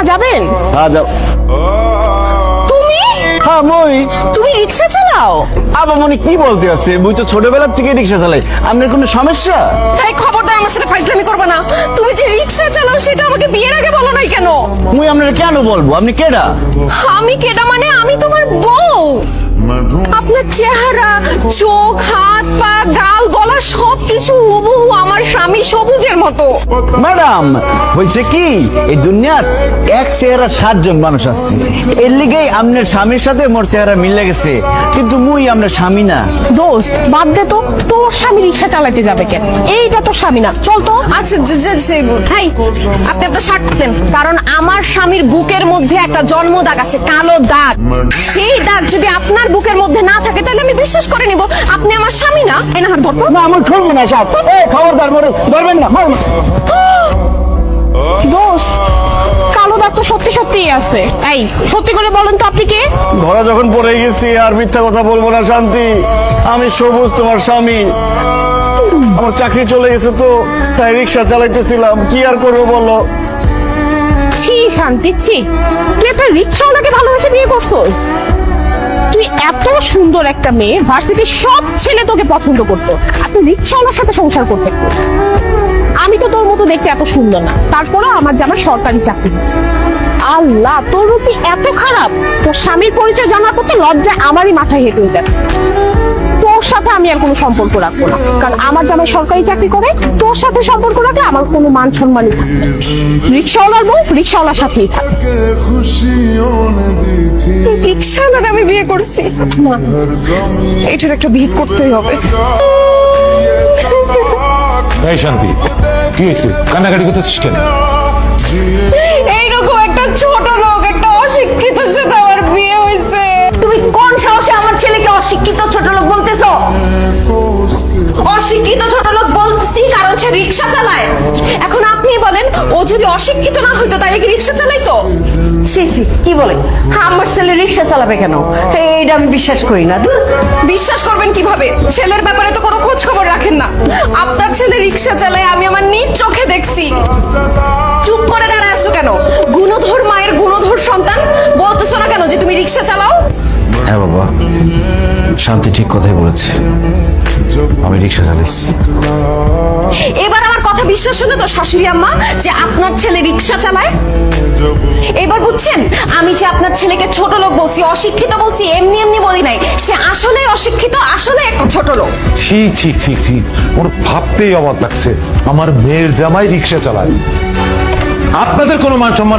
যাবেন? হ্যাঁ যাও। তুমি হ্যাঁ মই। তুমি রিক্সা চালাও? আবার মনে কি বলতে আছে, মুই তো ছোটবেলার থেকে রিক্সা চালাই। আপনার কোনো সমস্যা? এই খবরদার আমার সাথে ফাইজলামি করবে না। তুমি যে রিক্সা চালাও সেটা আমাকে বিয়ের আগে বলো নাই কেন? মুই আপনার কেন বলবো? আপনি কেডা? আমি কেডা মানে আমি তোমার বউ। আপনার চেহারা, চোখ, হাত, পা, গাল, গলা সবকিছু হুবহু আমার স্বামী সবুজের মতো। ম্যাডাম হয়েছে কি, এই দুনিয়াত এক চেহারা 7 জন মানুষ আছে, এর লিগেই আপনার স্বামীর সাথে মোর চেহারা মিলে গেছে, কিন্তু মুই আপনার স্বামী না। দোস্ত বাদ দে তো, তোর স্বামী রিক্সা চালাতে যাবে কেন? এইটা তো স্বামী না, চল তো। আচ্ছা হাই, আপনি আপনার শার্ট দেন, কারণ আমার স্বামীর বুকের মধ্যে একটা জন্ম দাগ আছে, কালো দাগ। সেই দাগ যদি আপনার বুকের মধ্যে না থাকে তাহলে আমি বিশ্বাস করে নিব আপনি আমার স্বামী না। এই না হাত ধরতো না আমার ধরবো না সাহেব, খবরদার মোরে ধরবেন না, মারুন। দোস্ত কালো দাগ তো সত্যি সত্যিই আছে। এই সত্যি করে বলেন তো আপনি কে? ধরা যখন পড়ে গেছি আর মিথ্যা কথা বলবো না শান্তি। আমি সবুজ, তোমার স্বামী। আমার চাকরি চলে গেছে তো তাই রিক্সা চালাইতেছিলাম, কি আর করবো বলো। ছি শান্তি, ছি, তুই একটা রিক্সাওয়ালাকে ভালোবেসে বিয়ে করছস? তুই এত সুন্দর একটা মেয়ে, ভার্সিটির সব ছেলে তোকে পছন্দ করতো, আর তুই রিক্সাওয়ালার সাথে সংসার করতেছিস। আমি তো তোর মতো দেখতে এত সুন্দর না, তারপরেও আমার জামাই সরকারি চাকরি। আল্লাহ, তোর রুচি এত খারাপ, তোর স্বামীর পরিচয় জানার পর তো লজ্জায় আমারই মাথায় হেঁটে যাচ্ছে। তোর সাথে আমি আর কোনো সম্পর্ক রাখবো না, কারণ আমার জামাই সরকারি চাকরি করে। তোর সাথে সম্পর্ক রাখলে আমার কোনো মান সম্মানই থাকবে না। রিক্সাওয়ালার বউ রিক্সাওয়ালার সাথেই থাকে। রিক্সাওয়ালার আমি বিয়ে করছি না, এটার একটা বিহিত করতেই হবে। এই শান্তি, কি হয়েছে? কান্নাকাটি করতেছিস কেন? এইরকম একটা ছোট লোক, একটা অশিক্ষিতর সাথে আমার বিয়ে হয়েছে। তুমি কোন সাহসে আমার ছেলেকে অশিক্ষিত ছোট লোক বলতেছো? অশিক্ষিত ছোট লোক বলতেছি কারণ সে রিক্সা চালায়। এখন আপনি বলেন, ও যদি অশিক্ষিত না হইতো তাহলে কি রিক্সা চালাইতো? সিসি কি বলে? আমার ছেলে রিক্সা চালাবে কেন? এইটা আমি বিশ্বাস করি না। বিশ্বাস করবেন কিভাবে? ছেলের ব্যাপারে তো কোনো খোঁজ খবর রাখেন না। আপনার ছেলে রিক্সা চালায় আমি আমার নিজ চোখে দেখছি। চুপ করে দাঁড়ায় আছো কেন? গুণধর মায়ের গুণধর সন্তান, বলতেছো না কেন যে তুমি রিক্সা চালাও? হ্যাঁ বাবা, শান্তি ঠিক কথাই বলেছে, আমি রিক্সা চালাইছি। এবার আমার কথা বিশ্বাস হলো তো শাশুড়ি আম্মা যে আপনার ছেলে রিক্সা চালায়? এবার বুঝছেন আমি যে আপনার ছেলেকে ছোট লোক বলছি, অশিক্ষিত বলছি, এমনি এমনি বলি নাই। সে আসলে অশিক্ষিত, আসলে একটা ছোট লোক। ছি ছি ছি ছি, ওর ভাবতেই অবাক লাগছে আমার মেয়ের জামাই রিক্সা চালায়। আপনাদের কোনো মান সম্মান